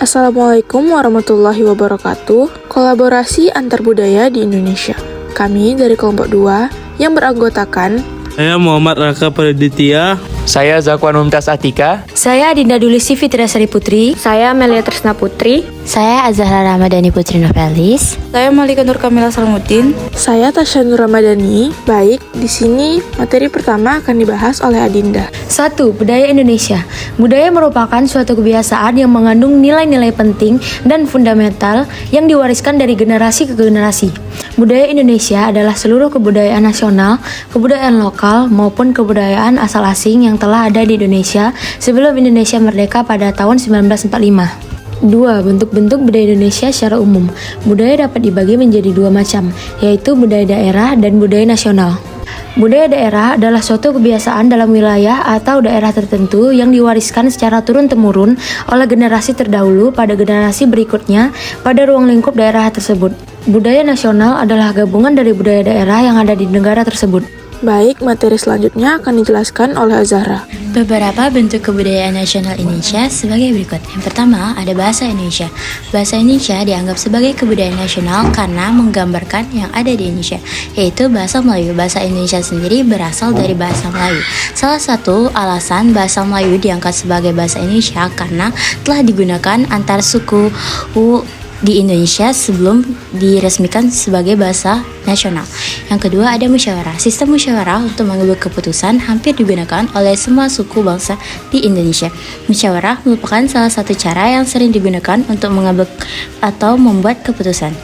Assalamualaikum warahmatullahi wabarakatuh. Kolaborasi antar budaya di Indonesia. Kami dari kelompok 2 yang beranggotakan Saya Muhammad Raka Praditya. Saya Zakwan Mumtaz Atika. Saya Dinda Dulisi Fitriasari Putri. Saya Melia Tresna Putri. Saya Azahra Ramadhani Putri Novelis. Saya Malika Nur Kamila Salamuddin. Saya Tasya Nur Ramadhani. Baik, di sini materi pertama akan dibahas oleh Adinda. 1. Budaya Indonesia. Budaya merupakan suatu kebiasaan yang mengandung nilai-nilai penting dan fundamental yang diwariskan dari generasi ke generasi. Budaya Indonesia adalah seluruh kebudayaan nasional, kebudayaan lokal, maupun kebudayaan asal asing yang telah ada di Indonesia sebelum Indonesia merdeka pada tahun 1945. 2. Bentuk-bentuk budaya Indonesia secara umum. Budaya dapat dibagi menjadi 2 macam, yaitu budaya daerah dan budaya nasional. Budaya daerah adalah suatu kebiasaan dalam wilayah atau daerah tertentu yang diwariskan secara turun-temurun oleh generasi terdahulu pada generasi berikutnya pada ruang lingkup daerah tersebut. Budaya nasional adalah gabungan dari budaya daerah yang ada di negara tersebut. Baik, materi selanjutnya akan dijelaskan oleh Azahra. Beberapa bentuk kebudayaan nasional Indonesia sebagai berikut. Yang pertama, ada bahasa Indonesia. Bahasa Indonesia dianggap sebagai kebudayaan nasional karena menggambarkan yang ada di Indonesia, yaitu bahasa Melayu. Bahasa Indonesia sendiri berasal dari bahasa Melayu. Salah satu alasan bahasa Melayu diangkat sebagai bahasa Indonesia karena telah digunakan antar suku di Indonesia sebelum diresmikan sebagai bahasa nasional. Yang kedua, ada musyawarah. Sistem musyawarah untuk mengambil keputusan hampir digunakan oleh semua suku bangsa di Indonesia. Musyawarah merupakan salah satu cara yang sering digunakan untuk mengambil atau membuat keputusan.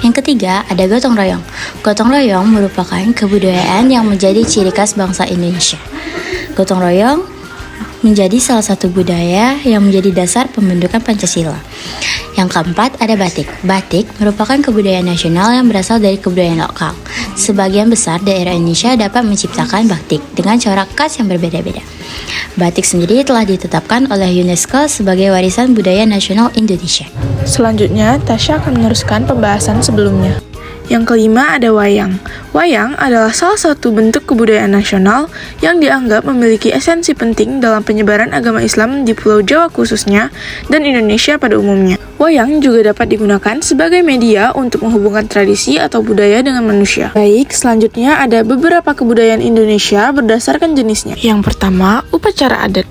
Yang ketiga, ada gotong royong. Gotong royong merupakan kebudayaan yang menjadi ciri khas bangsa Indonesia. Gotong royong menjadi salah satu budaya yang menjadi dasar pembentukan Pancasila. Yang keempat, ada batik. Batik merupakan kebudayaan nasional yang berasal dari kebudayaan lokal. Sebagian besar daerah Indonesia dapat menciptakan batik dengan corak khas yang berbeda-beda. Batik sendiri telah ditetapkan oleh UNESCO sebagai warisan budaya nasional Indonesia. Selanjutnya, Tasya akan meneruskan pembahasan sebelumnya. Yang kelima ada wayang. Wayang adalah salah satu bentuk kebudayaan nasional yang dianggap memiliki esensi penting dalam penyebaran agama Islam di Pulau Jawa khususnya dan Indonesia pada umumnya. Wayang juga dapat digunakan sebagai media untuk menghubungkan tradisi atau budaya dengan manusia. Baik, selanjutnya ada beberapa kebudayaan Indonesia berdasarkan jenisnya. Yang pertama, upacara adat.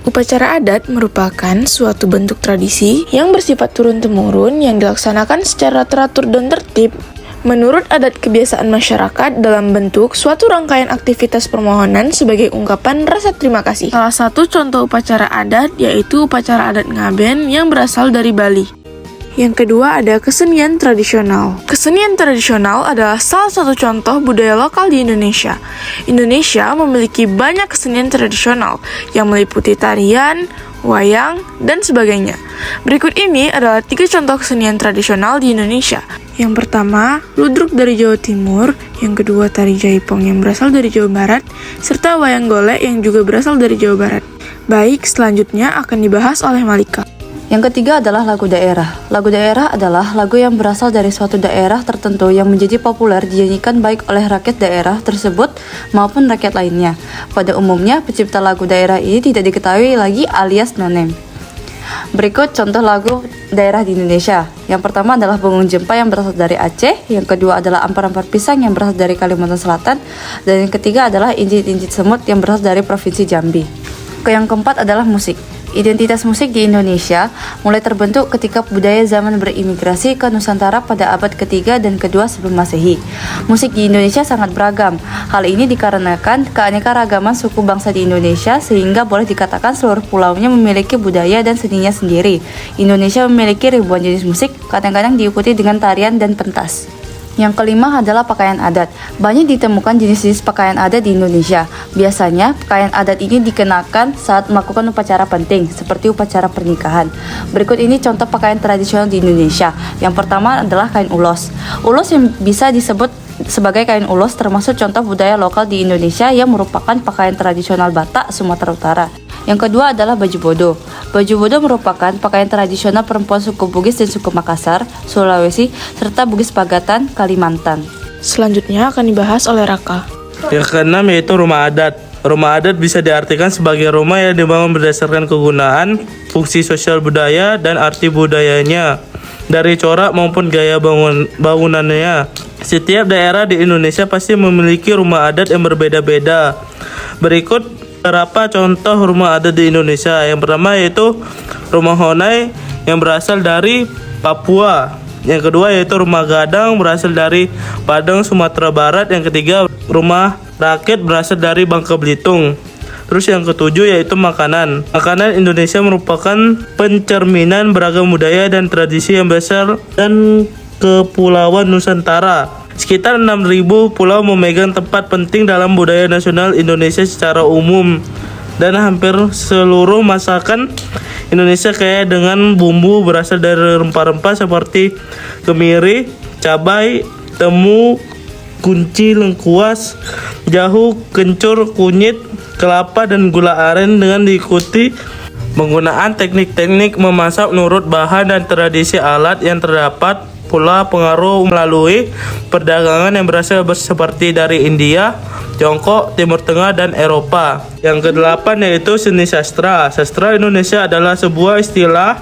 Upacara adat merupakan suatu bentuk tradisi yang bersifat turun-temurun yang dilaksanakan secara teratur dan tertib menurut adat kebiasaan masyarakat dalam bentuk suatu rangkaian aktivitas permohonan sebagai ungkapan rasa terima kasih. Salah satu contoh upacara adat yaitu upacara adat Ngaben yang berasal dari Bali. Yang kedua ada kesenian tradisional. Kesenian tradisional adalah salah satu contoh budaya lokal di Indonesia. Indonesia memiliki banyak kesenian tradisional yang meliputi tarian, wayang, dan sebagainya. Berikut ini adalah 3 contoh kesenian tradisional di Indonesia. Yang pertama, ludruk dari Jawa Timur. Yang kedua, tari jaipong yang berasal dari Jawa Barat, serta wayang golek yang juga berasal dari Jawa Barat. Baik, selanjutnya akan dibahas oleh Malika. Yang ketiga adalah lagu daerah. Lagu daerah adalah lagu yang berasal dari suatu daerah tertentu yang menjadi populer dinyanyikan baik oleh rakyat daerah tersebut maupun rakyat lainnya. Pada umumnya, pencipta lagu daerah ini tidak diketahui lagi alias no-name. Berikut contoh lagu daerah di Indonesia. Yang pertama adalah Bungung Jempa yang berasal dari Aceh. Yang kedua adalah Ampar-Ampar Pisang yang berasal dari Kalimantan Selatan. Dan yang ketiga adalah Injit-Injit Semut yang berasal dari Provinsi Jambi. Yang keempat adalah musik. Identitas musik di Indonesia mulai terbentuk ketika budaya zaman berimigrasi ke Nusantara pada abad ketiga dan kedua sebelum Masehi. Musik di Indonesia sangat beragam. Hal ini dikarenakan keanekaragaman suku bangsa di Indonesia sehingga boleh dikatakan seluruh pulaunya memiliki budaya dan seninya sendiri. Indonesia memiliki ribuan jenis musik, kadang-kadang diikuti dengan tarian dan pentas. Yang kelima adalah pakaian adat. Banyak ditemukan jenis-jenis pakaian adat di Indonesia. Biasanya, pakaian adat ini dikenakan saat melakukan upacara penting, seperti upacara pernikahan. Berikut ini contoh pakaian tradisional di Indonesia. Yang pertama adalah kain ulos. Ulos yang bisa disebut sebagai kain ulos termasuk contoh budaya lokal di Indonesia yang merupakan pakaian tradisional Batak, Sumatera Utara. Yang kedua adalah baju bodo. Baju bodo merupakan pakaian tradisional perempuan suku Bugis dan suku Makassar, Sulawesi, serta Bugis Pagatan, Kalimantan. Selanjutnya akan dibahas oleh Raka. Yang keenam yaitu rumah adat. Rumah adat bisa diartikan sebagai rumah yang dibangun berdasarkan kegunaan, fungsi sosial budaya, dan arti budayanya, dari corak maupun gaya bangunannya. Setiap daerah di Indonesia pasti memiliki rumah adat yang berbeda-beda. Berikut beberapa contoh rumah adat di Indonesia. Yang pertama yaitu rumah Honai yang berasal dari Papua. Yang kedua yaitu rumah Gadang berasal dari Padang, Sumatera Barat. Yang ketiga rumah Rakit berasal dari Bangka Belitung. Terus yang ketujuh yaitu makanan. Makanan Indonesia merupakan pencerminan beragam budaya dan tradisi yang besar dan Kepulauan Nusantara. Sekitar 6.000 pulau memegang tempat penting dalam budaya nasional Indonesia secara umum. Dan hampir seluruh masakan Indonesia kaya dengan bumbu berasal dari rempah-rempah seperti kemiri, cabai, temu, kunci, lengkuas, jahu, kencur, kunyit, kelapa, dan gula aren, dengan diikuti penggunaan teknik-teknik memasak menurut bahan dan tradisi alat yang terdapat. Pula pengaruh melalui perdagangan yang berasal seperti dari India, Tiongkok, Timur Tengah, dan Eropa. Yang kedelapan yaitu seni sastra. Sastra Indonesia adalah sebuah istilah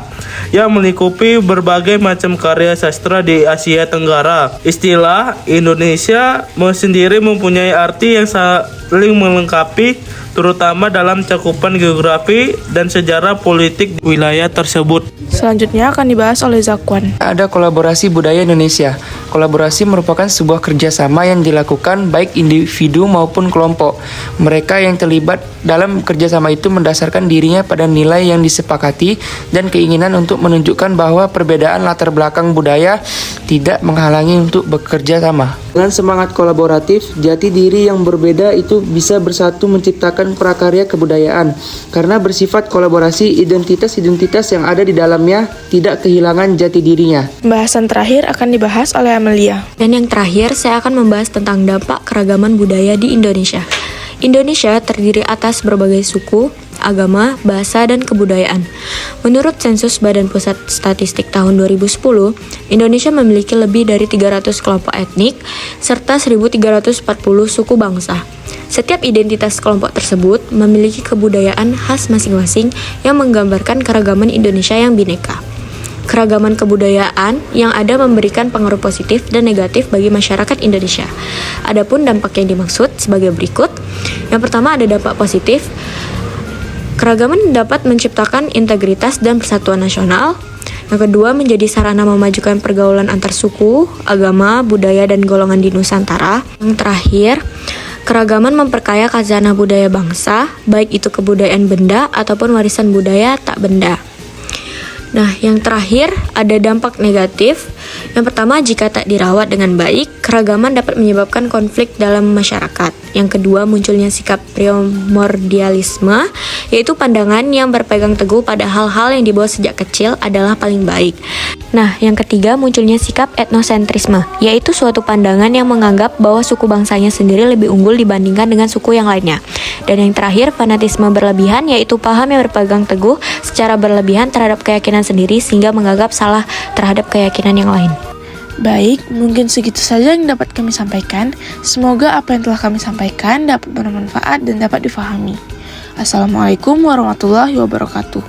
yang melingkupi berbagai macam karya sastra di Asia Tenggara. Istilah Indonesia sendiri mempunyai arti yang saling melengkapi, terutama dalam cakupan geografi dan sejarah politik wilayah tersebut. Selanjutnya akan dibahas oleh Zakwan. Ada kolaborasi budaya Indonesia. Kolaborasi merupakan sebuah kerjasama yang dilakukan baik individu maupun kelompok. Mereka yang terlibat dalam kerjasama itu mendasarkan dirinya pada nilai yang disepakati dan keinginan untuk menunjukkan bahwa perbedaan latar belakang budaya tidak menghalangi untuk bekerja sama. Dengan semangat kolaboratif, jati diri yang berbeda itu bisa bersatu menciptakan prakarya kebudayaan. Karena bersifat kolaborasi, identitas-identitas yang ada di dalamnya tidak kehilangan jati dirinya. Pembahasan terakhir akan dibahas oleh Amelia. Dan yang terakhir, saya akan membahas tentang dampak keragaman budaya di Indonesia. Indonesia terdiri atas berbagai suku, agama, bahasa, dan kebudayaan. Menurut sensus Badan Pusat Statistik tahun 2010, Indonesia memiliki lebih dari 300 kelompok etnik, serta 1.340 suku bangsa. Setiap identitas kelompok tersebut memiliki kebudayaan khas masing-masing yang menggambarkan keragaman Indonesia yang bineka. Keragaman kebudayaan yang ada memberikan pengaruh positif dan negatif bagi masyarakat Indonesia. Adapun dampak yang dimaksud sebagai berikut. Yang pertama ada dampak positif. Keragaman dapat menciptakan integritas dan persatuan nasional. Yang kedua menjadi sarana memajukan pergaulan antar suku, agama, budaya, dan golongan di Nusantara. Yang terakhir, keragaman memperkaya khazanah budaya bangsa, baik itu kebudayaan benda ataupun warisan budaya tak benda. Nah, yang terakhir ada dampak negatif. Yang pertama, jika tak dirawat dengan baik, keragaman dapat menyebabkan konflik dalam masyarakat. Yang kedua, munculnya sikap primordialisme, yaitu pandangan yang berpegang teguh pada hal-hal yang dibawa sejak kecil adalah paling baik. Nah, yang ketiga, munculnya sikap etnosentrisme, yaitu suatu pandangan yang menganggap bahwa suku bangsanya sendiri lebih unggul dibandingkan dengan suku yang lainnya. Dan yang terakhir, fanatisme berlebihan, yaitu paham yang berpegang teguh secara berlebihan terhadap keyakinan sendiri sehingga menganggap salah terhadap keyakinan yang lain. Baik, mungkin segitu saja yang dapat kami sampaikan. Semoga apa yang telah kami sampaikan dapat bermanfaat dan dapat difahami. Assalamualaikum warahmatullahi wabarakatuh.